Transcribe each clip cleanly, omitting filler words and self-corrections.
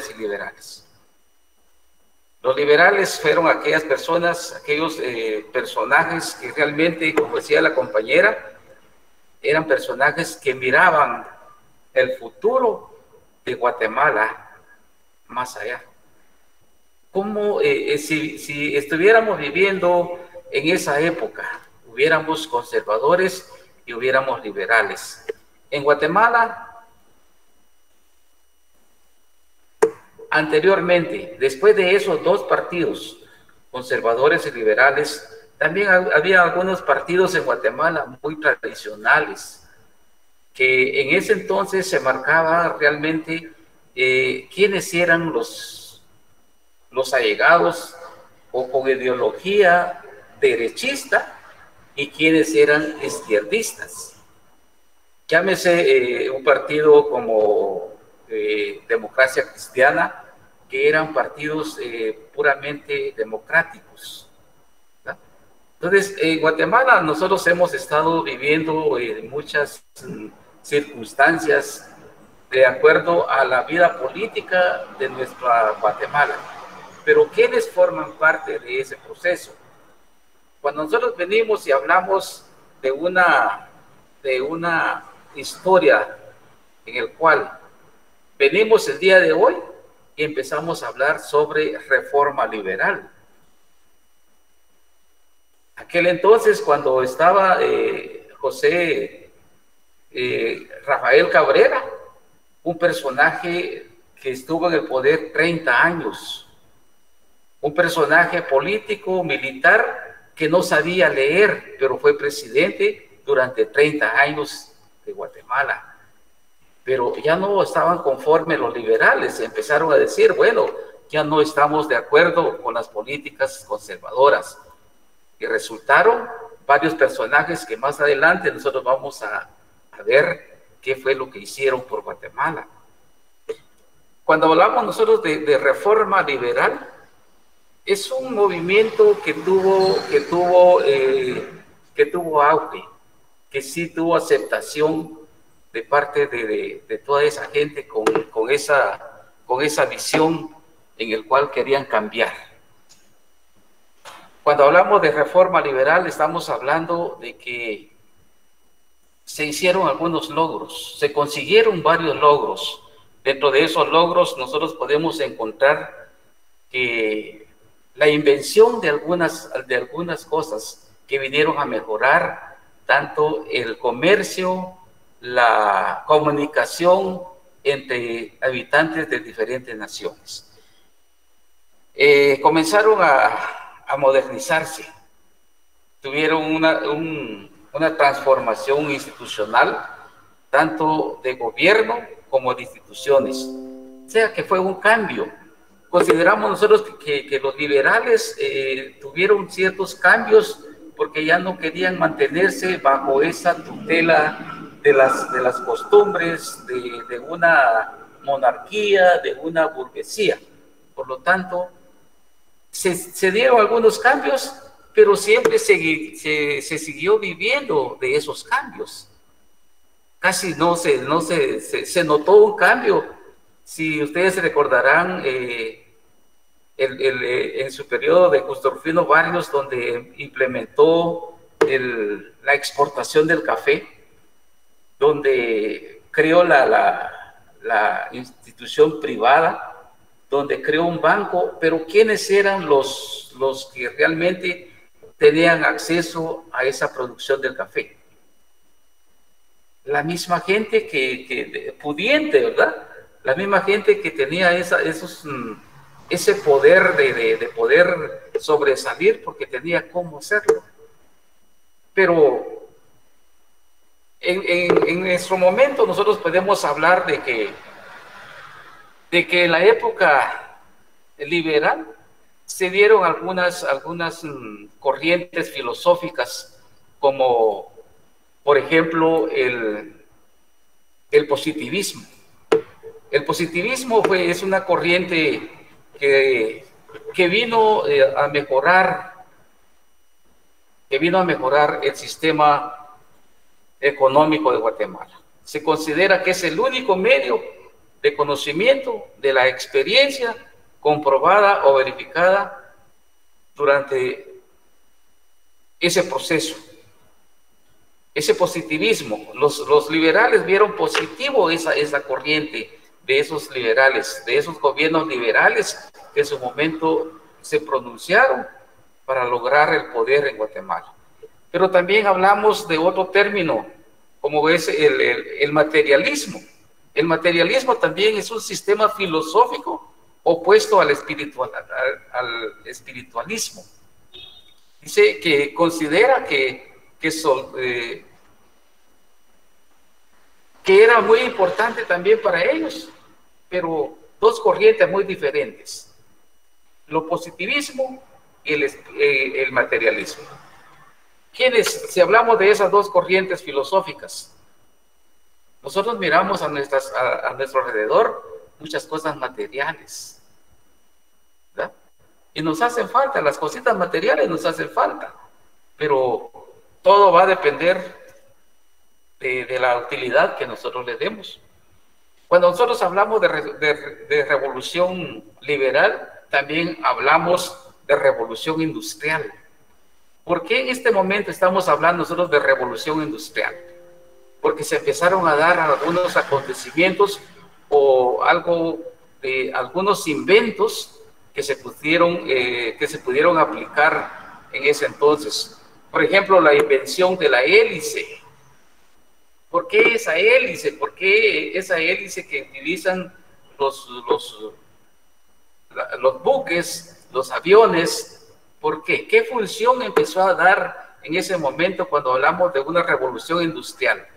conservadores y liberales. Los liberales fueron aquellas personas, aquellos personajes que realmente, como decía la compañera, eran personajes que miraban el futuro de Guatemala más allá. Como si estuviéramos viviendo en esa época, hubiéramos conservadores y hubiéramos liberales. En Guatemala, anteriormente, después de esos dos partidos, conservadores y liberales, también había algunos partidos en Guatemala muy tradicionales, que en ese entonces se marcaba realmente quiénes eran los allegados o con ideología derechista y quiénes eran izquierdistas. Llámese un partido como Democracia Cristiana, que eran partidos puramente democráticos, ¿verdad? Entonces, en Guatemala nosotros hemos estado viviendo muchas circunstancias de acuerdo a la vida política de nuestra Guatemala. Pero ¿quiénes forman parte de ese proceso? Cuando nosotros venimos y hablamos de una historia en el cual venimos el día de hoy y empezamos a hablar sobre reforma liberal. Aquel entonces, cuando estaba José Rafael Cabrera, un personaje que estuvo en el poder 30 años, un personaje político, militar, que no sabía leer, pero fue presidente durante 30 años de Guatemala. Pero ya no estaban conformes los liberales, empezaron a decir, bueno, ya no estamos de acuerdo con las políticas conservadoras. Y resultaron varios personajes que más adelante nosotros vamos a ver qué fue lo que hicieron por Guatemala. Cuando hablamos nosotros de reforma liberal, es un movimiento que tuvo auge, que sí tuvo aceptación de parte de toda esa gente con esa visión en el cual querían cambiar. Cuando hablamos de reforma liberal, estamos hablando de que se hicieron algunos logros, se consiguieron varios logros. Dentro de esos logros nosotros podemos encontrar que la invención de algunas cosas que vinieron a mejorar tanto el comercio, la comunicación entre habitantes de diferentes naciones. Comenzaron a modernizarse, tuvieron una transformación institucional, tanto de gobierno como de instituciones. O sea que fue un cambio. Consideramos nosotros que los liberales tuvieron ciertos cambios porque ya no querían mantenerse bajo esa tutela de las costumbres de una monarquía, de una burguesía. Por lo tanto, se dieron algunos cambios, pero siempre se siguió viviendo de esos cambios. Casi se notó un cambio. Si ustedes recordarán, en su periodo de Justorfino Barrios, donde implementó la exportación del café, donde creó la institución privada, donde creó un banco, pero ¿quiénes eran los que realmente tenían acceso a esa producción del café? La misma gente pudiente, ¿verdad? La misma gente que tenía ese poder de poder sobresalir porque tenía cómo hacerlo. Pero en nuestro momento nosotros podemos hablar de que en la época liberal se dieron algunas corrientes filosóficas, como por ejemplo el positivismo. El positivismo es una corriente que vino a mejorar el sistema económico de Guatemala. Se considera que es el único medio de conocimiento, de la experiencia comprobada o verificada durante ese proceso, ese positivismo. Los liberales vieron positivo esa corriente de esos liberales, de esos gobiernos liberales que en su momento se pronunciaron para lograr el poder en Guatemala. Pero también hablamos de otro término, como es el materialismo. El materialismo también es un sistema filosófico opuesto al espiritualismo. Dice que considera que era muy importante también para ellos, pero dos corrientes muy diferentes: lo positivismo y el materialismo. Si hablamos de esas dos corrientes filosóficas, nosotros miramos a nuestro alrededor muchas cosas materiales, ¿verdad? Y nos hacen falta, las cositas materiales nos hacen falta, pero todo va a depender de la utilidad que nosotros le demos. Cuando nosotros hablamos de revolución liberal, también hablamos de revolución industrial. ¿Por qué en este momento estamos hablando nosotros de revolución industrial? Porque se empezaron a dar algunos acontecimientos o algunos inventos que se pudieron aplicar en ese entonces. Por ejemplo, la invención de la hélice. ¿Por qué esa hélice? ¿Por qué esa hélice que utilizan los buques, los aviones? ¿Por qué? ¿Qué función empezó a dar en ese momento cuando hablamos de una revolución industrial?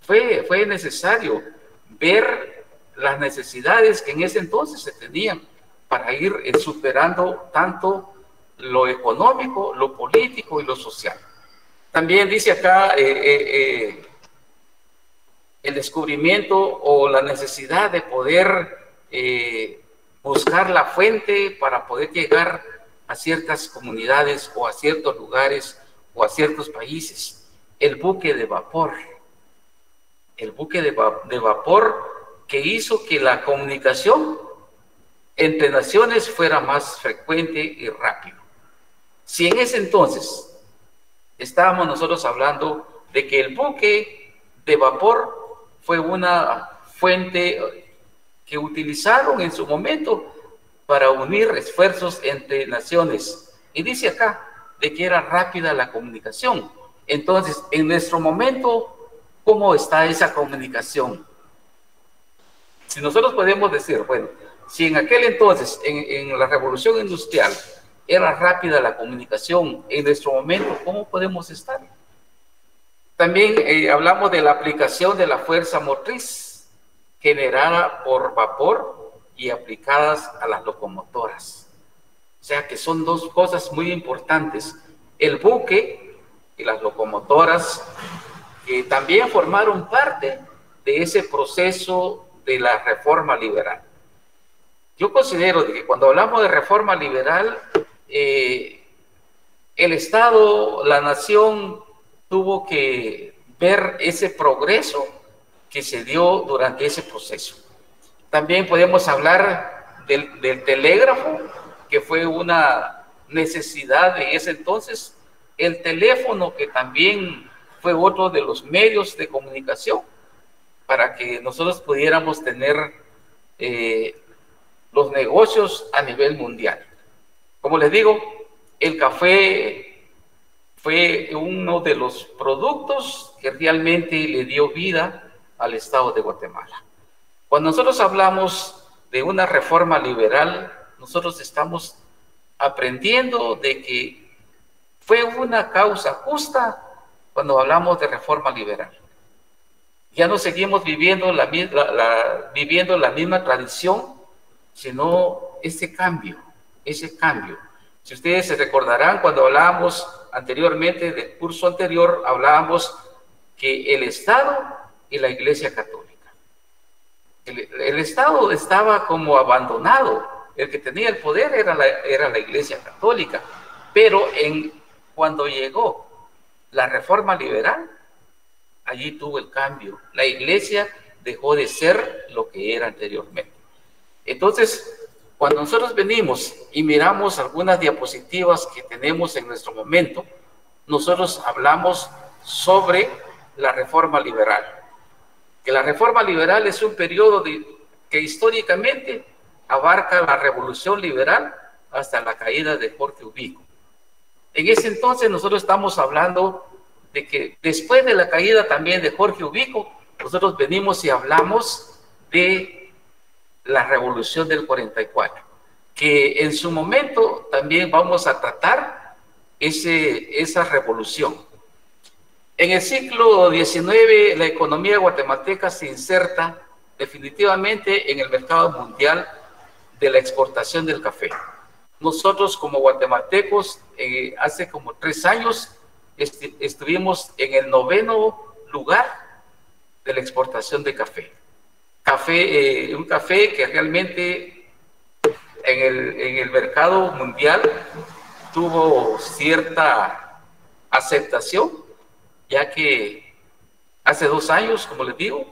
Fue necesario ver las necesidades que en ese entonces se tenían para ir superando tanto lo económico, lo político y lo social. También dice acá el descubrimiento o la necesidad de poder buscar la fuente para poder llegar a ciertas comunidades o a ciertos lugares o a ciertos países. El buque de vapor. El buque de vapor que hizo que la comunicación entre naciones fuera más frecuente y rápido. Si en ese entonces estábamos nosotros hablando de que el buque de vapor fue una fuente que utilizaron en su momento para unir esfuerzos entre naciones, y dice acá de que era rápida la comunicación. Entonces, en nuestro momento, ¿cómo está esa comunicación? Si nosotros podemos decir, bueno, si en aquel entonces, en la revolución industrial, era rápida la comunicación, en nuestro momento, ¿cómo podemos estar? También hablamos de la aplicación de la fuerza motriz generada por vapor y aplicadas a las locomotoras. O sea que son dos cosas muy importantes: el buque y las locomotoras, que también formaron parte de ese proceso de la reforma liberal. Yo considero que cuando hablamos de reforma liberal, el Estado, la nación, tuvo que ver ese progreso que se dio durante ese proceso. También podemos hablar del telégrafo, que fue una necesidad de ese entonces. El teléfono, que también fue otro de los medios de comunicación para que nosotros pudiéramos tener los negocios a nivel mundial. Como les digo, el café fue uno de los productos que realmente le dio vida al Estado de Guatemala. Cuando nosotros hablamos de una reforma liberal, nosotros estamos aprendiendo de que fue una causa justa cuando hablamos de reforma liberal. Ya no seguimos viviendo la misma tradición, sino ese cambio. Si ustedes se recordarán, cuando hablábamos anteriormente del curso anterior, hablábamos que el Estado y la Iglesia Católica. El Estado estaba como abandonado. El que tenía el poder era la Iglesia Católica. Pero cuando llegó la reforma liberal, allí tuvo el cambio. La Iglesia dejó de ser lo que era anteriormente. Entonces, cuando nosotros venimos y miramos algunas diapositivas que tenemos en nuestro momento, nosotros hablamos sobre la reforma liberal. Que la reforma liberal es un periodo que históricamente abarca la revolución liberal hasta la caída de Jorge Ubico. En ese entonces nosotros estamos hablando de que después de la caída también de Jorge Ubico, nosotros venimos y hablamos de la revolución del 44, que en su momento también vamos a tratar esa revolución. En el siglo XIX, la economía guatemalteca se inserta definitivamente en el mercado mundial de la exportación del café. Nosotros como guatemaltecos, hace como 3 años, estuvimos en el 9º lugar de la exportación de café. Un café que realmente en el mercado mundial tuvo cierta aceptación, ya que hace 2 años, como les digo,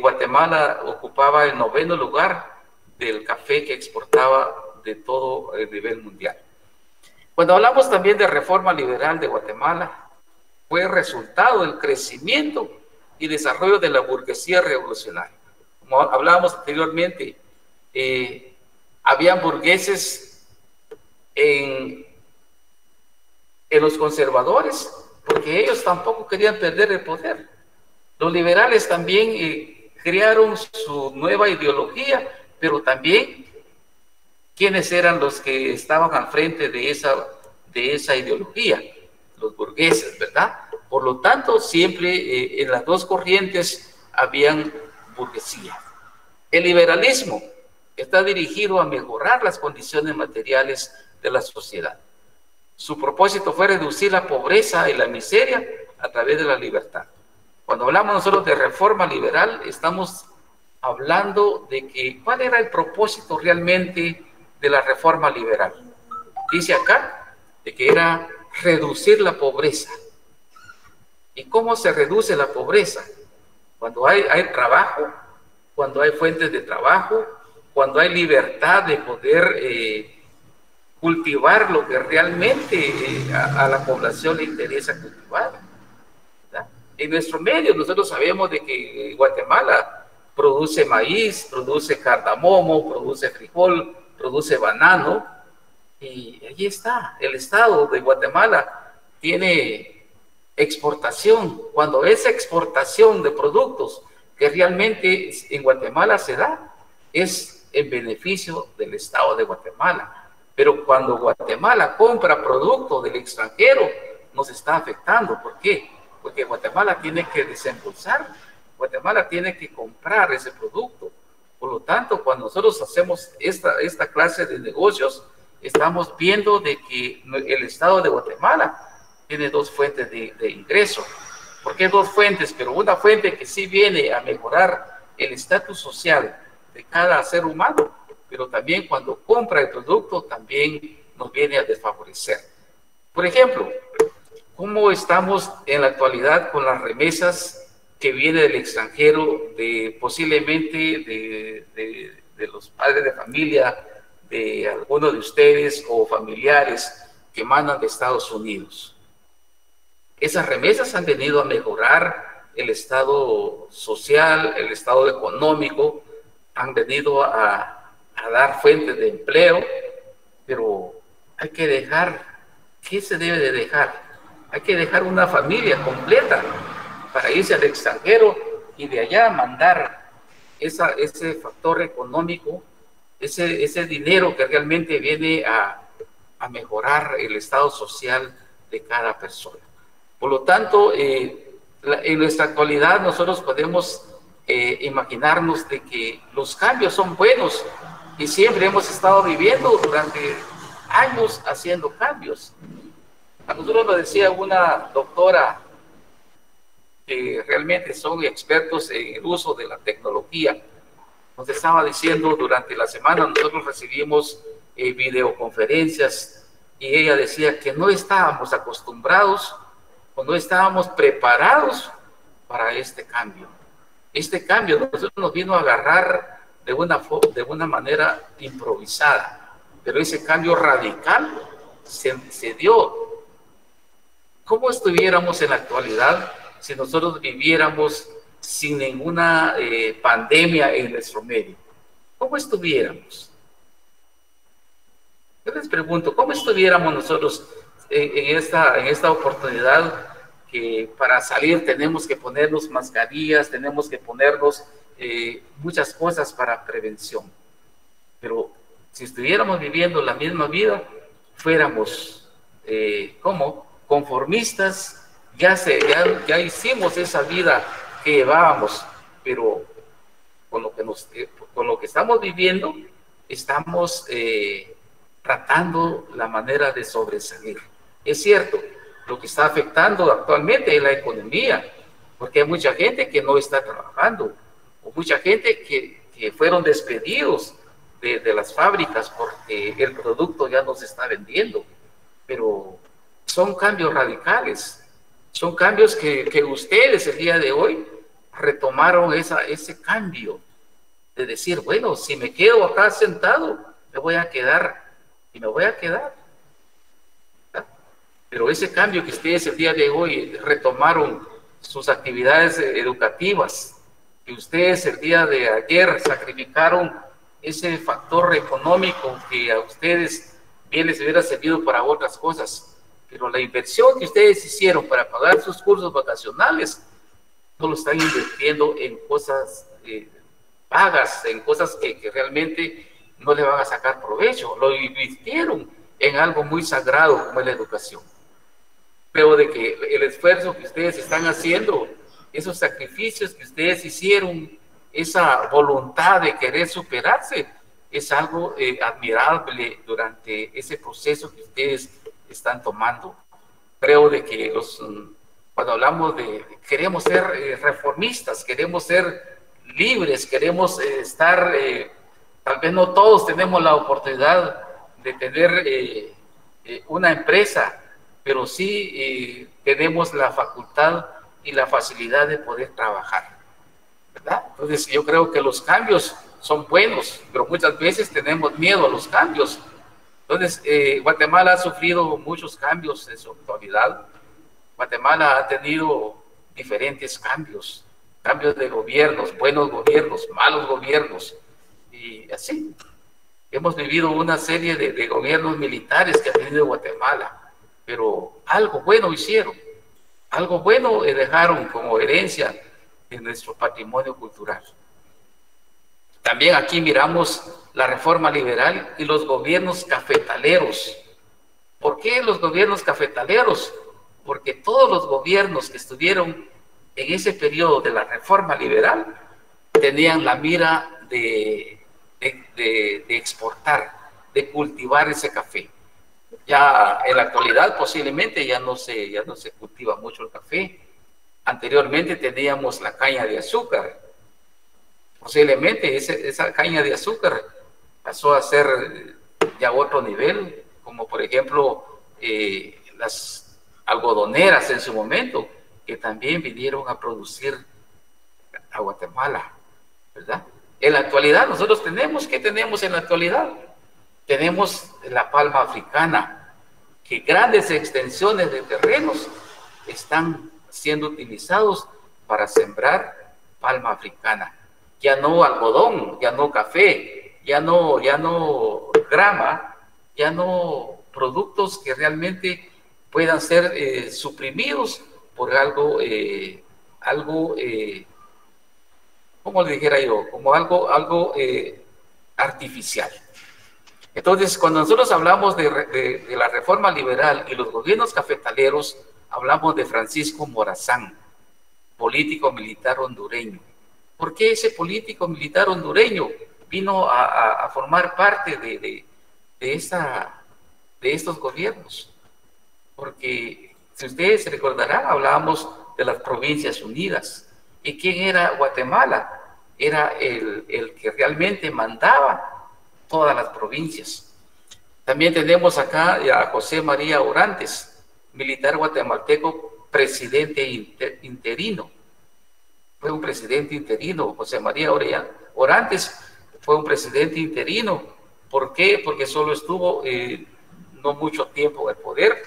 Guatemala ocupaba el 9º lugar del café que exportaba de todo el nivel mundial. Cuando hablamos también de reforma liberal de Guatemala, fue resultado del crecimiento y desarrollo de la burguesía revolucionaria. Como hablábamos anteriormente, habían burgueses en los conservadores, porque ellos tampoco querían perder el poder. Los liberales también crearon su nueva ideología, pero también ¿quiénes eran los que estaban al frente de esa ideología? Los burgueses, ¿verdad? Por lo tanto, siempre en las dos corrientes habían burguesía. El liberalismo está dirigido a mejorar las condiciones materiales de la sociedad. Su propósito fue reducir la pobreza y la miseria a través de la libertad. Cuando hablamos nosotros de reforma liberal, estamos hablando de que ¿cuál era el propósito realmente de la reforma liberal? Dice acá de que era reducir la pobreza. ¿Y cómo se reduce la pobreza? Cuando hay trabajo, cuando hay fuentes de trabajo, cuando hay libertad de poder cultivar lo que realmente a la población le interesa cultivar, ¿verdad? En nuestro medio nosotros sabemos de que Guatemala produce maíz, produce cardamomo, produce frijol, produce banano, y allí está, el estado de Guatemala tiene exportación. Cuando esa exportación de productos que realmente en Guatemala se da, es en beneficio del estado de Guatemala. Pero cuando Guatemala compra producto del extranjero, nos está afectando. ¿Por qué? Porque Guatemala tiene que desembolsar, Guatemala tiene que comprar ese producto. Por lo tanto, cuando nosotros hacemos esta clase de negocios, estamos viendo de que el estado de Guatemala tiene 2 fuentes de ingreso. ¿Por qué 2 fuentes? Pero una fuente que sí viene a mejorar el estatus social de cada ser humano, pero también cuando compra el producto también nos viene a desfavorecer. Por ejemplo, ¿cómo estamos en la actualidad con las remesas que vienen del extranjero, posiblemente de los padres de familia, de algunos de ustedes o familiares que mandan de Estados Unidos? Esas remesas han venido a mejorar el estado social, el estado económico, han venido a dar fuentes de empleo, pero hay que dejar, ¿qué se debe de dejar? Hay que dejar una familia completa para irse al extranjero y de allá mandar ese factor económico, ese dinero que realmente viene a mejorar el estado social de cada persona. Por lo tanto, en nuestra actualidad nosotros podemos imaginarnos de que los cambios son buenos y siempre hemos estado viviendo durante años haciendo cambios. A nosotros lo decía una doctora que realmente son expertos en el uso de la tecnología. Nos estaba diciendo durante la semana, nosotros recibimos videoconferencias y ella decía que no estábamos acostumbrados o no estábamos preparados para este cambio. Este cambio nosotros nos vino a agarrar de una manera improvisada, pero ese cambio radical se dio. ¿Cómo estuviéramos en la actualidad si nosotros viviéramos sin ninguna pandemia en nuestro medio? ¿Cómo estuviéramos? Yo les pregunto, ¿cómo estuviéramos nosotros en esta oportunidad que para salir tenemos que ponernos mascarillas, tenemos que ponernos muchas cosas para prevención? Pero si estuviéramos viviendo la misma vida, fuéramos, ¿cómo? Conformistas, ya hicimos esa vida que llevábamos, pero con lo que estamos viviendo, estamos tratando la manera de sobresalir. Es cierto, lo que está afectando actualmente es la economía, porque hay mucha gente que no está trabajando, o mucha gente que fueron despedidos de las fábricas porque el producto ya no se está vendiendo, pero son cambios radicales, son cambios que ustedes el día de hoy retomaron ese cambio de decir, bueno, si me quedo acá sentado, me voy a quedar y me voy a quedar. ¿Verdad? Pero ese cambio que ustedes el día de hoy retomaron sus actividades educativas, que ustedes el día de ayer sacrificaron ese factor económico que a ustedes bien les hubiera servido para otras cosas, pero la inversión que ustedes hicieron para pagar sus cursos vacacionales no lo están invirtiendo en cosas pagas, en cosas que realmente no le van a sacar provecho, lo invirtieron en algo muy sagrado como es la educación. Pero de que el esfuerzo que ustedes están haciendo, esos sacrificios que ustedes hicieron, esa voluntad de querer superarse, es algo admirable durante ese proceso que ustedes están tomando. Creo de que cuando hablamos queremos ser reformistas, queremos ser libres, queremos estar, tal vez no todos tenemos la oportunidad de tener una empresa, pero sí tenemos la facultad y la facilidad de poder trabajar, ¿verdad? Entonces yo creo que los cambios son buenos, pero muchas veces tenemos miedo a los cambios. Entonces Guatemala ha sufrido muchos cambios en su actualidad. Guatemala ha tenido diferentes cambios de gobiernos, buenos gobiernos, malos gobiernos, y así. Hemos vivido una serie de gobiernos militares que ha tenido Guatemala, pero algo bueno hicieron, algo bueno dejaron como herencia en nuestro patrimonio cultural. También aquí miramos la reforma liberal y los gobiernos cafetaleros. ¿Por qué los gobiernos cafetaleros? Porque todos los gobiernos que estuvieron en ese periodo de la reforma liberal tenían la mira de exportar, de cultivar ese café. Ya en la actualidad posiblemente ya no se cultiva mucho el café. Anteriormente teníamos la caña de azúcar. Posiblemente esa caña de azúcar pasó a ser ya otro nivel, como por ejemplo las algodoneras en su momento, que también vinieron a producir a Guatemala, ¿verdad? En la actualidad nosotros ¿qué tenemos en la actualidad? Tenemos la palma africana, que grandes extensiones de terrenos están siendo utilizados para sembrar palma africana. Ya no algodón, ya no café, ya no grama, ya no productos que realmente puedan ser suprimidos por algo, ¿cómo le dijera yo? Como algo artificial. Entonces, cuando nosotros hablamos de la reforma liberal y los gobiernos cafetaleros, hablamos de Francisco Morazán, político militar hondureño. ¿Por qué ese político militar hondureño vino a formar parte de estos gobiernos? Porque, si ustedes se recordarán, hablábamos de las Provincias Unidas. ¿Y quién era Guatemala? Era el que realmente mandaba todas las provincias. También tenemos acá a José María Orantes, militar guatemalteco, presidente interino. fue un presidente interino. José María Orantes fue un presidente interino. ¿Por qué? Porque solo estuvo no mucho tiempo en el poder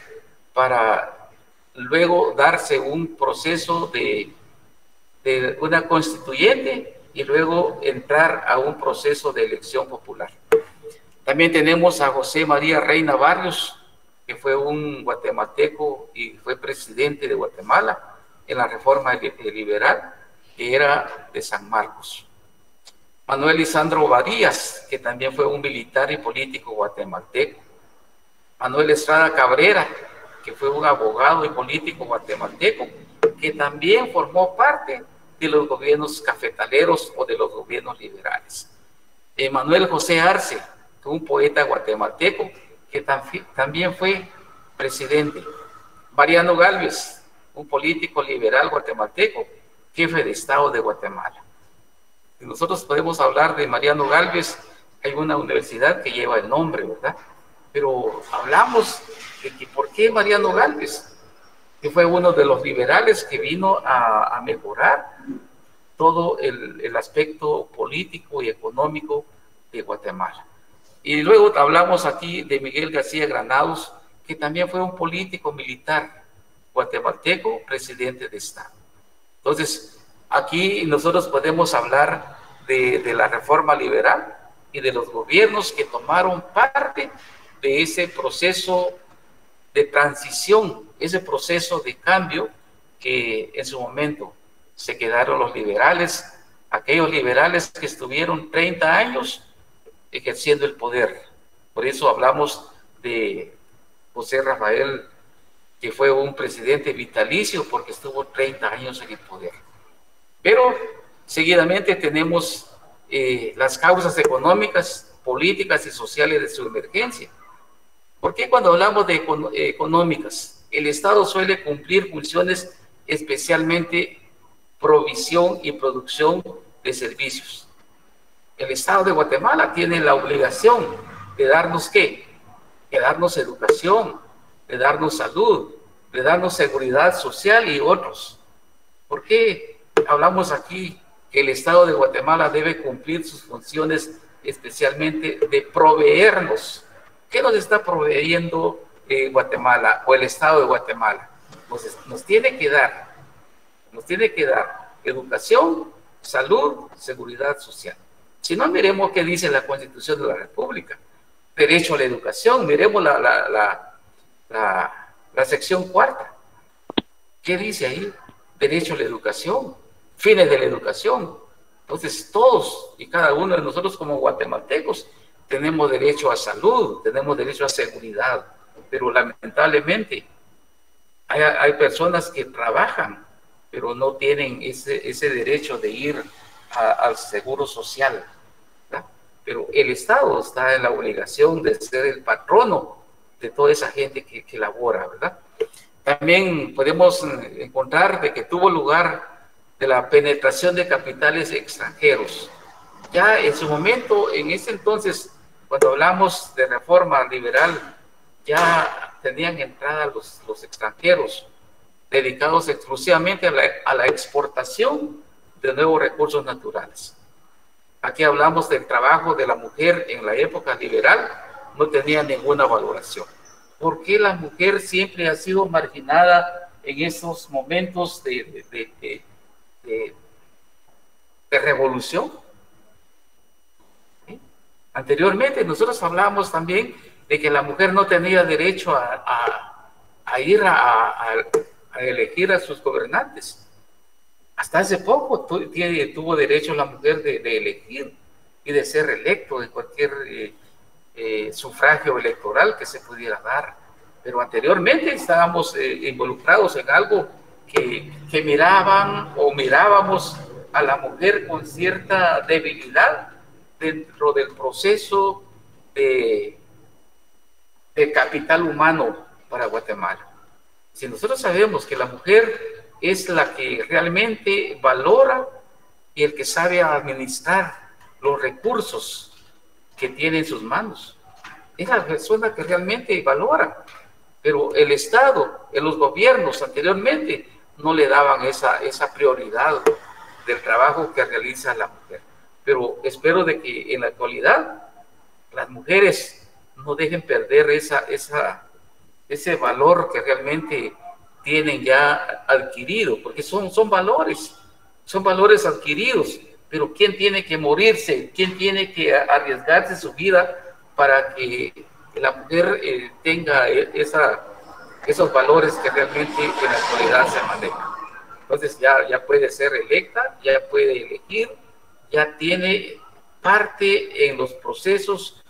para luego darse un proceso de una constituyente y luego entrar a un proceso de elección popular. También tenemos a José María Reina Barrios, que fue un guatemalteco y fue presidente de Guatemala en la reforma liberal, que era de San Marcos. Manuel Lisandro Varías, que también fue un militar y político guatemalteco. Manuel Estrada Cabrera, que fue un abogado y político guatemalteco, que también formó parte de los gobiernos cafetaleros o de los gobiernos liberales. Manuel José Arce, un poeta guatemalteco, que también fue presidente. Mariano Gálvez, un político liberal guatemalteco, jefe de Estado de Guatemala. Si nosotros podemos hablar de Mariano Gálvez, hay una universidad que lleva el nombre, ¿verdad? Pero hablamos de que ¿por qué Mariano Gálvez? Que fue uno de los liberales que vino a mejorar todo el aspecto político y económico de Guatemala. Y luego hablamos aquí de Miguel García Granados, que también fue un político militar guatemalteco, presidente de Estado. Entonces, aquí nosotros podemos hablar de la reforma liberal y de los gobiernos que tomaron parte de ese proceso de transición, ese proceso de cambio que en su momento se quedaron los liberales, aquellos liberales que estuvieron 30 años ejerciendo el poder. Por eso hablamos de José Rafael, que fue un presidente vitalicio porque estuvo 30 años en el poder. Pero seguidamente tenemos las causas económicas, políticas y sociales de su emergencia. ¿Por qué cuando hablamos de económicas? El Estado suele cumplir funciones especialmente provisión y producción de servicios. El Estado de Guatemala tiene la obligación de darnos ¿qué? De darnos educación, de darnos salud, de darnos seguridad social y otros. ¿Por qué hablamos aquí que el Estado de Guatemala debe cumplir sus funciones especialmente de proveernos? ¿Qué nos está proveyendo Guatemala o el Estado de Guatemala? Nos tiene que dar educación, salud, seguridad social. Si no, miremos qué dice la Constitución de la República. Derecho a la educación, miremos la sección cuarta. ¿Qué dice ahí? Derecho a la educación, fines de la educación. Entonces, todos y cada uno de nosotros como guatemaltecos tenemos derecho a salud, tenemos derecho a seguridad, pero lamentablemente hay personas que trabajan, pero no tienen ese derecho de ir al seguro social, ¿verdad? Pero el Estado está en la obligación de ser el patrono de toda esa gente que labora, ¿verdad? También podemos encontrar de que tuvo lugar de la penetración de capitales extranjeros. Ya en su momento, en ese entonces, cuando hablamos de reforma liberal, ya tenían entrada los extranjeros, dedicados exclusivamente a la exportación de nuevos recursos naturales. Aquí hablamos del trabajo de la mujer en la época liberal, no tenía ninguna valoración. ¿Por qué la mujer siempre ha sido marginada en esos momentos de revolución? ¿Sí? Anteriormente nosotros hablábamos también de que la mujer no tenía derecho a ir a elegir a sus gobernantes. Hasta hace poco tuvo derecho la mujer de elegir y de ser electo en cualquier sufragio electoral que se pudiera dar. Pero anteriormente estábamos involucrados en algo que mirábamos a la mujer con cierta debilidad dentro del proceso de capital humano para Guatemala. Si nosotros sabemos que la mujer es la que realmente valora y el que sabe administrar los recursos que tiene en sus manos, es la persona que realmente valora. Pero el Estado, los gobiernos anteriormente no le daban esa prioridad del trabajo que realiza la mujer. Pero espero de que en la actualidad las mujeres no dejen perder ese valor que realmente tienen ya adquirido, porque son valores adquiridos, pero ¿quién tiene que morirse? ¿Quién tiene que arriesgarse su vida para que la mujer tenga esos valores que realmente en la actualidad se manejan? Entonces ya puede ser electa, ya puede elegir, ya tiene parte en los procesos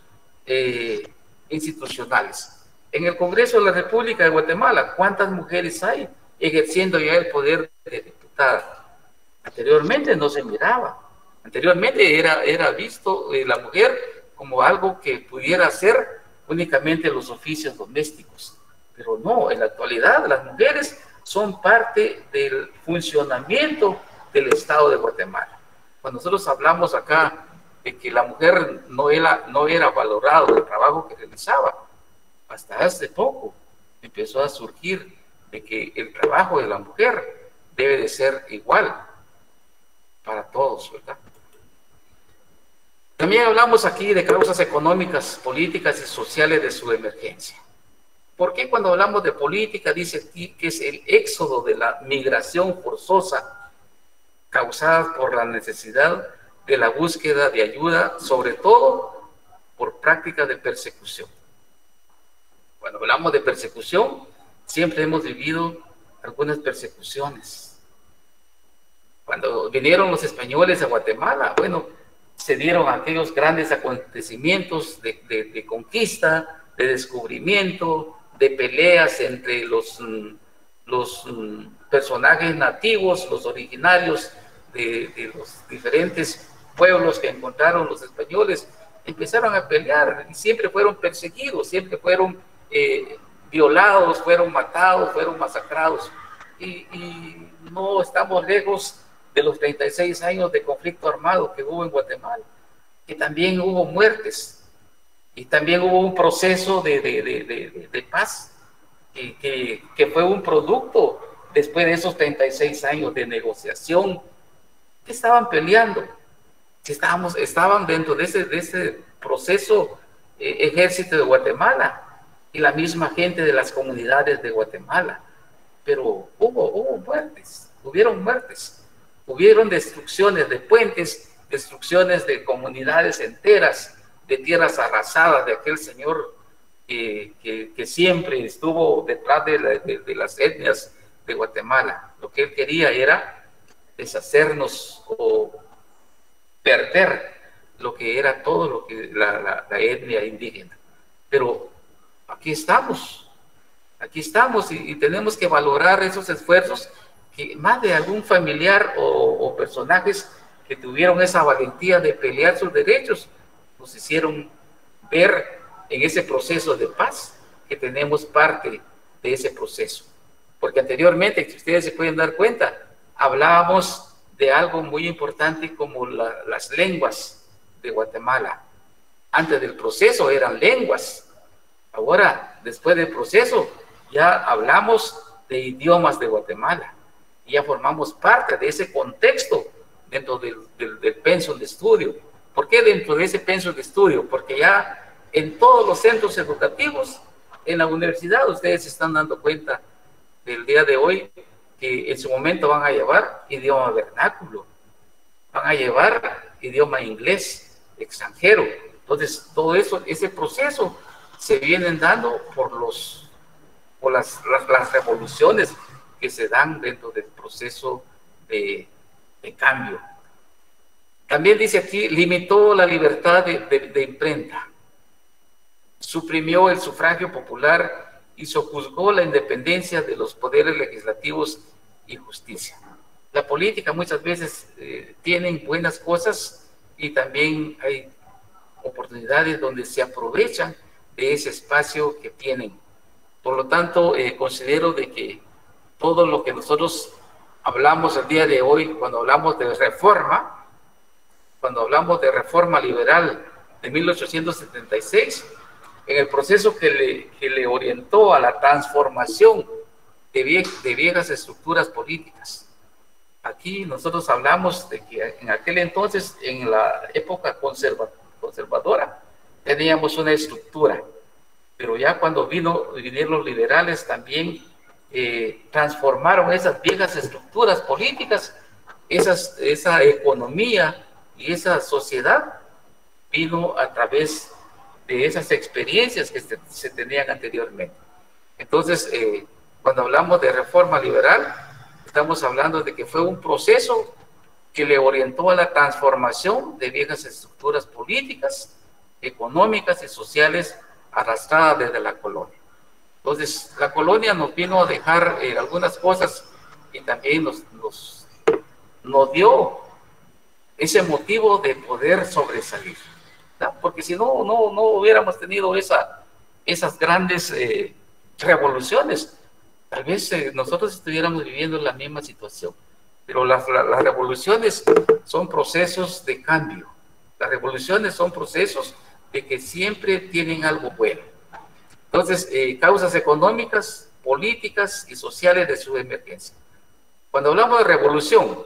institucionales. En el Congreso de la República de Guatemala, ¿cuántas mujeres hay ejerciendo ya el poder de diputada? Anteriormente no se miraba. Anteriormente era visto la mujer como algo que pudiera hacer únicamente los oficios domésticos. Pero no, en la actualidad las mujeres son parte del funcionamiento del Estado de Guatemala. Cuando nosotros hablamos acá de que la mujer no era valorado el trabajo que realizaba, hasta hace poco empezó a surgir de que el trabajo de la mujer debe de ser igual para todos, ¿verdad? También hablamos aquí de causas económicas, políticas y sociales de su emergencia. ¿Por qué cuando hablamos de política dice aquí que es el éxodo de la migración forzosa causada por la necesidad de la búsqueda de ayuda, sobre todo por prácticas de persecución? Cuando hablamos de persecución, siempre hemos vivido algunas persecuciones. Cuando vinieron los españoles a Guatemala, bueno, se dieron aquellos grandes acontecimientos de conquista, de descubrimiento, de peleas entre los personajes nativos, los originarios de los diferentes pueblos que encontraron los españoles. Empezaron a pelear y siempre fueron perseguidos, siempre fueron violados, fueron matados, fueron masacrados. Y no estamos lejos de los 36 años de conflicto armado que hubo en Guatemala, que también hubo muertes y también hubo un proceso de paz que fue un producto después de esos 36 años de negociación. ¿Qué estaban peleando? Estaban dentro de ese proceso ejército de Guatemala y la misma gente de las comunidades de Guatemala. Pero hubo muertes, hubieron muertes. Hubieron destrucciones de puentes, destrucciones de comunidades enteras, de tierras arrasadas de aquel señor que siempre estuvo detrás de las etnias de Guatemala. Lo que él quería era deshacernos o perder lo que era todo lo que la etnia indígena. Pero aquí estamos y tenemos que valorar esos esfuerzos que más de algún familiar o personajes que tuvieron esa valentía de pelear sus derechos nos hicieron ver en ese proceso de paz que tenemos parte de ese proceso. Porque anteriormente, si ustedes se pueden dar cuenta, hablábamos de algo muy importante como las lenguas de Guatemala. Antes del proceso eran lenguas. Ahora, después del proceso, ya hablamos de idiomas de Guatemala. Y ya formamos parte de ese contexto dentro del pensum de estudio. ¿Por qué dentro de ese pensum de estudio? Porque ya en todos los centros educativos, en la universidad, ustedes se están dando cuenta del día de hoy que en su momento van a llevar idioma vernáculo, van a llevar idioma inglés, extranjero. Entonces, todo eso, ese proceso se vienen dando por las revoluciones que se dan dentro del proceso de cambio. También dice aquí, limitó la libertad de imprenta, suprimió el sufragio popular y sojuzgó la independencia de los poderes legislativos y justicia. La política muchas veces tienen buenas cosas y también hay oportunidades donde se aprovechan de ese espacio que tienen. Por lo tanto, considero de que todo lo que nosotros hablamos el día de hoy, cuando hablamos de reforma liberal de 1876, en el proceso que le orientó a la transformación de viejas estructuras políticas, aquí nosotros hablamos de que en aquel entonces, en la época conservadora, teníamos una estructura, pero ya cuando vinieron los liberales también transformaron esas viejas estructuras políticas, esa economía y esa sociedad vino a través de esas experiencias que se tenían anteriormente. Entonces, cuando hablamos de reforma liberal, estamos hablando de que fue un proceso que le orientó a la transformación de viejas estructuras políticas, económicas y sociales arrastradas desde la colonia. Entonces, la colonia nos vino a dejar algunas cosas y también nos dio ese motivo de poder sobresalir, ¿no? Porque si no hubiéramos tenido esas grandes revoluciones, tal vez nosotros estuviéramos viviendo la misma situación. Pero las revoluciones son procesos de cambio. Las revoluciones son procesos de que siempre tienen algo bueno. Entonces, causas económicas, políticas y sociales de su emergencia. Cuando hablamos de revolución,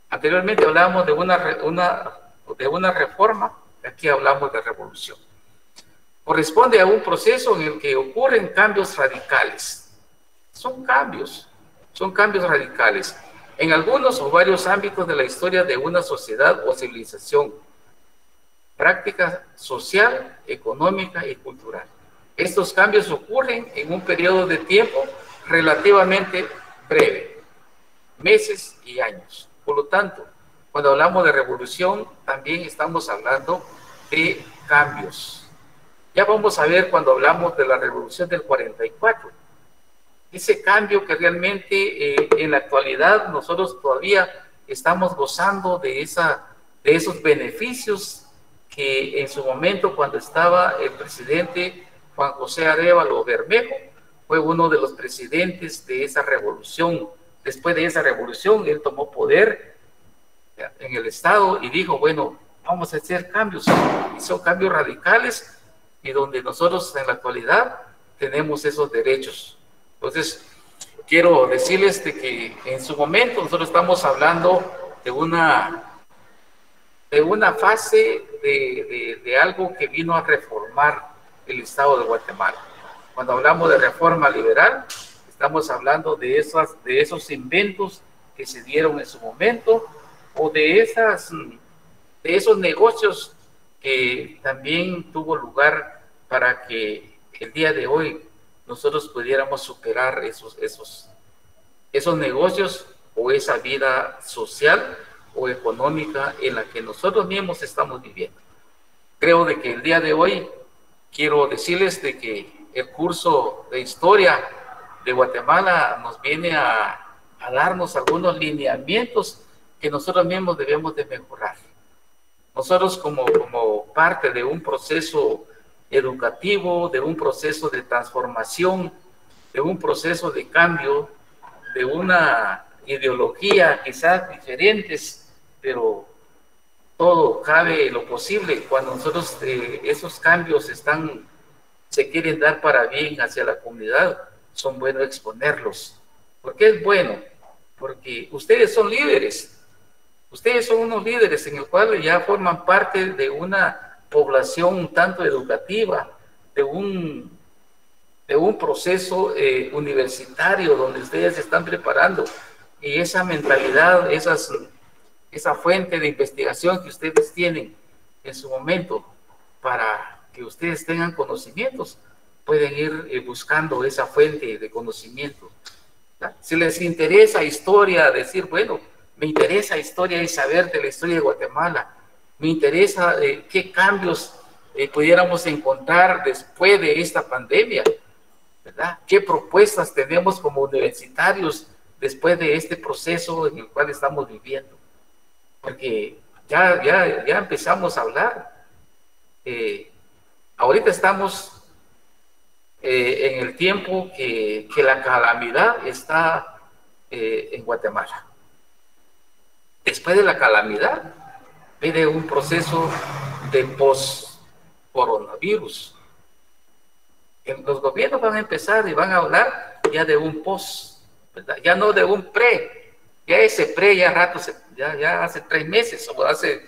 anteriormente hablábamos de una reforma, aquí hablamos de revolución. Corresponde a un proceso en el que ocurren cambios radicales. Son cambios radicales en algunos o varios ámbitos de la historia de una sociedad o civilización, práctica social, económica y cultural. Estos cambios ocurren en un periodo de tiempo relativamente breve, meses y años. Por lo tanto, cuando hablamos de revolución, también estamos hablando de cambios. Ya vamos a ver cuando hablamos de la revolución del 44. Ese cambio que realmente en la actualidad nosotros todavía estamos gozando de esos beneficios que en su momento, cuando estaba el presidente Juan José Arévalo Bermejo, fue uno de los presidentes de esa revolución. Después de esa revolución, él tomó poder en el Estado y dijo, bueno, vamos a hacer cambios. Hizo cambios radicales y donde nosotros en la actualidad tenemos esos derechos. Entonces, quiero decirles de que en su momento nosotros estamos hablando de una fase de algo que vino a reformar el Estado de Guatemala. Cuando hablamos de reforma liberal, estamos hablando de esos inventos que se dieron en su momento o de esos negocios que también tuvo lugar para que el día de hoy nosotros pudiéramos superar esos negocios o esa vida social o económica en la que nosotros mismos estamos viviendo. Creo de que el día de hoy quiero decirles de que el curso de historia de Guatemala nos viene a darnos algunos lineamientos que nosotros mismos debemos de mejorar. Nosotros como parte de un proceso educativo, de un proceso de transformación, de un proceso de cambio, de una ideología quizás diferentes, pero todo cabe lo posible cuando nosotros esos cambios se quieren dar para bien hacia la comunidad, son buenos exponerlos. ¿Por qué es bueno? Porque ustedes son líderes, ustedes son unos líderes en el cual ya forman parte de una población un tanto educativa, de un proceso universitario donde ustedes se están preparando y esa mentalidad, esa fuente de investigación que ustedes tienen en su momento para que ustedes tengan conocimientos, pueden ir buscando esa fuente de conocimiento. ¿Verdad? Si les interesa historia, decir, bueno, me interesa historia y saber de la historia de Guatemala, me interesa qué cambios pudiéramos encontrar después de esta pandemia, ¿verdad? ¿Qué propuestas tenemos como universitarios después de este proceso en el cual estamos viviendo? Porque ya empezamos a hablar. Ahorita estamos en el tiempo que la calamidad está en Guatemala. Después de la calamidad viene un proceso de post-coronavirus. Los gobiernos van a empezar y van a hablar ya de un post, ¿verdad? Ya no de un pre, Ya ese pre, ya rato, ya hace 3 meses, o hace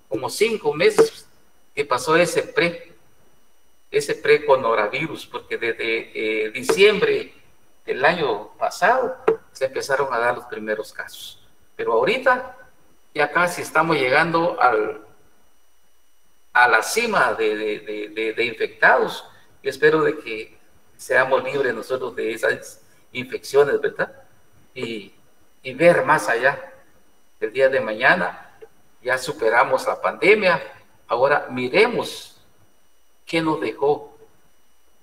como 5 meses que pasó ese pre-coronavirus, porque desde diciembre del año pasado se empezaron a dar los primeros casos. Pero ahorita ya casi estamos llegando a la cima de infectados. Y espero de que seamos libres nosotros de esas infecciones, ¿verdad? Y ver más allá. El día de mañana ya superamos la pandemia. Ahora miremos qué nos dejó,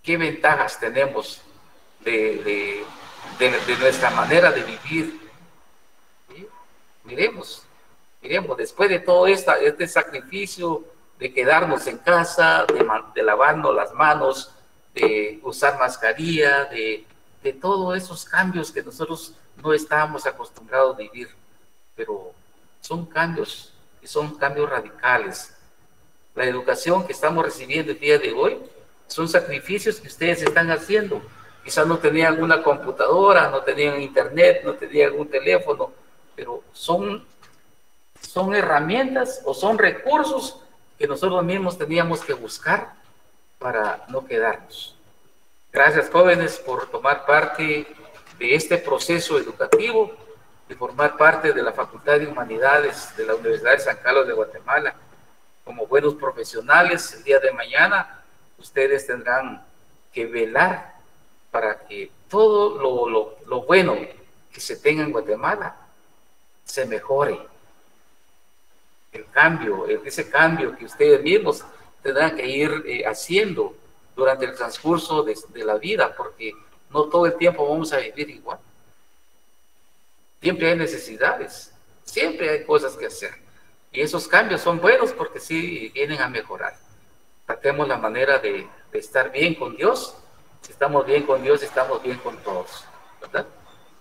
qué ventajas tenemos de nuestra manera de vivir. ¿Sí? Miremos, después de todo este sacrificio de quedarnos en casa, de lavarnos las manos, de usar mascarilla, de todos esos cambios que nosotros no estábamos acostumbrados a vivir, pero son cambios, y son cambios radicales. La educación que estamos recibiendo el día de hoy son sacrificios que ustedes están haciendo. Quizás no tenían una computadora, no tenían internet, no tenían un teléfono, pero son herramientas o son recursos que nosotros mismos teníamos que buscar para no quedarnos. Gracias, jóvenes, por tomar parte de este proceso educativo y formar parte de la Facultad de Humanidades de la Universidad de San Carlos de Guatemala. Como buenos profesionales, el día de mañana ustedes tendrán que velar para que todo lo bueno que se tenga en Guatemala se mejore. Ese cambio que ustedes mismos tendrán que ir haciendo durante el transcurso de la vida, porque no todo el tiempo vamos a vivir igual. Siempre hay necesidades, siempre hay cosas que hacer. Y esos cambios son buenos porque sí vienen a mejorar. Tratemos la manera de estar bien con Dios. Si estamos bien con Dios, estamos bien con todos, ¿verdad?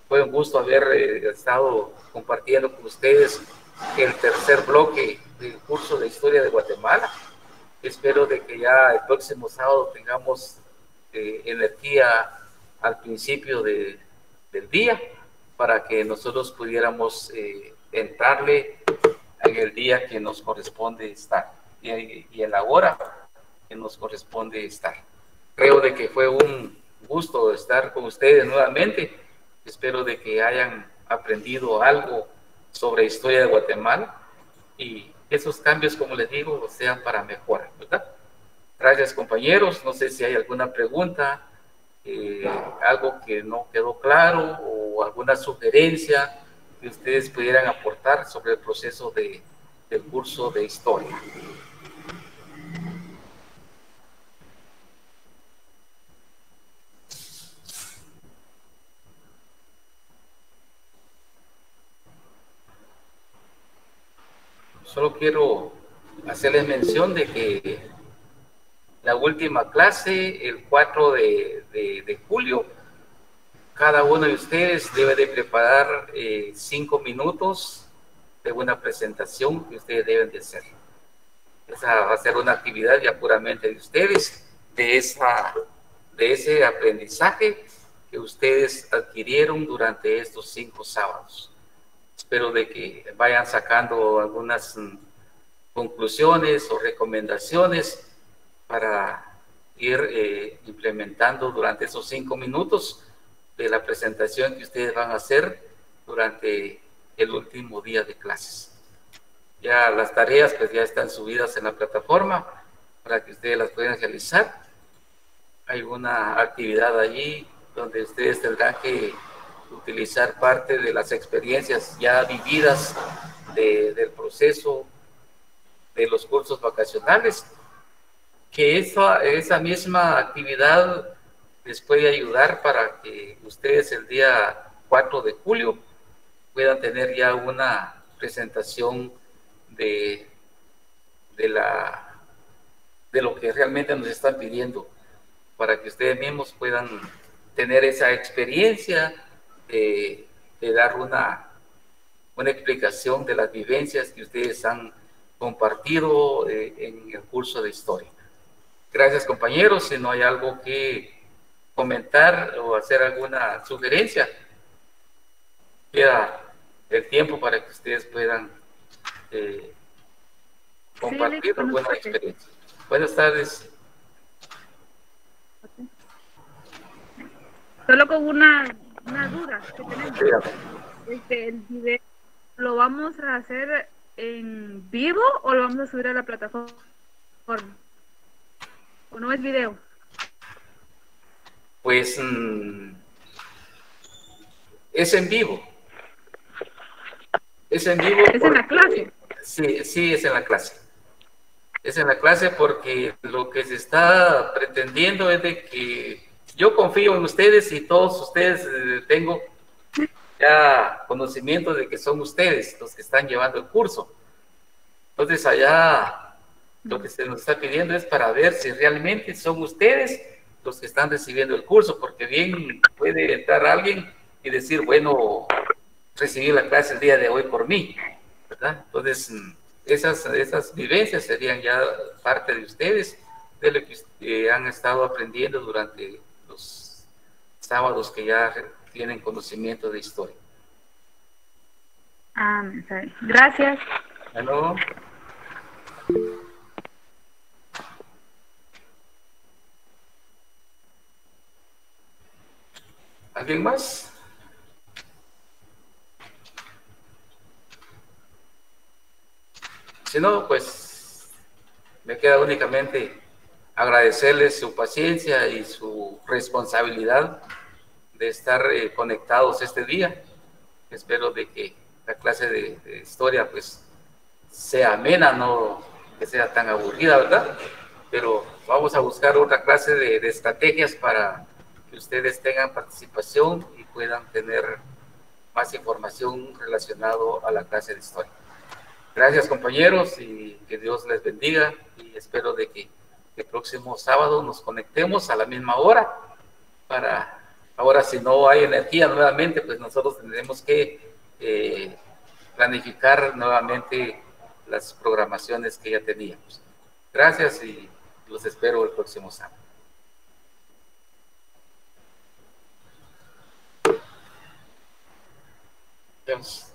Fue un gusto haber estado compartiendo con ustedes el tercer bloque del curso de Historia de Guatemala. Espero de que ya el próximo sábado tengamos energía al principio del día para que nosotros pudiéramos entrarle en el día que nos corresponde estar y en la hora que nos corresponde estar. Creo de que fue un gusto estar con ustedes nuevamente. Espero de que hayan aprendido algo sobre historia de Guatemala y esos cambios, como les digo, sean para mejorar, ¿verdad? Gracias, compañeros. No sé si hay alguna pregunta, algo que no quedó claro o alguna sugerencia que ustedes pudieran aportar sobre el proceso del curso de historia. Solo quiero hacerles mención de que la última clase, el 4 de julio, cada uno de ustedes debe de preparar 5 minutos de una presentación que ustedes deben de hacer. Esa va a ser una actividad ya puramente de ustedes, de ese aprendizaje que ustedes adquirieron durante estos 5 sábados. Espero de que vayan sacando algunas conclusiones o recomendaciones para ir implementando durante esos 5 minutos de la presentación que ustedes van a hacer durante el último día de clases. Ya las tareas pues ya están subidas en la plataforma para que ustedes las puedan realizar. Hay una actividad allí donde ustedes tendrán que utilizar parte de las experiencias ya vividas del proceso de los cursos vacacionales, que esa misma actividad les puede ayudar para que ustedes el día 4 de julio puedan tener ya una presentación de lo que realmente nos están pidiendo, para que ustedes mismos puedan tener esa experiencia de dar una explicación de las vivencias que ustedes han compartido en el curso de historia. Gracias, compañeros. Si no hay algo que comentar o hacer alguna sugerencia, queda el tiempo para que ustedes puedan Sí, compartir buenas buena tardes. experiencia. Buenas tardes. Solo con una duda que tenemos. El video, ¿lo vamos a hacer en vivo o lo vamos a subir a la plataforma? ¿O no es video? Pues es en vivo. Es en vivo ¿Es en la porque clase? sí, sí es en la clase. Es en la clase porque lo que se está pretendiendo es de que yo confío en ustedes y todos ustedes tengo ya conocimiento de que son ustedes los que están llevando el curso. Entonces allá lo que se nos está pidiendo es para ver si realmente son ustedes los que están recibiendo el curso, porque bien puede entrar alguien y decir, bueno, recibí la clase el día de hoy por mí, ¿verdad? Entonces, esas vivencias serían ya parte de ustedes, de lo que han estado aprendiendo durante los sábados que ya tienen conocimiento de historia. Ah, está bien. Gracias. Bueno, ¿alguien más? Si no, pues me queda únicamente agradecerles su paciencia y su responsabilidad de estar conectados este día. Espero de que la clase de historia pues sea amena, no que sea tan aburrida, ¿verdad? Pero vamos a buscar otra clase de estrategias para que ustedes tengan participación y puedan tener más información relacionado a la clase de historia. Gracias compañeros y que Dios les bendiga y espero de que el próximo sábado nos conectemos a la misma hora para, ahora si no hay energía nuevamente, pues nosotros tendremos que planificar nuevamente las programaciones que ya teníamos. Gracias y los espero el próximo sábado. Vemos.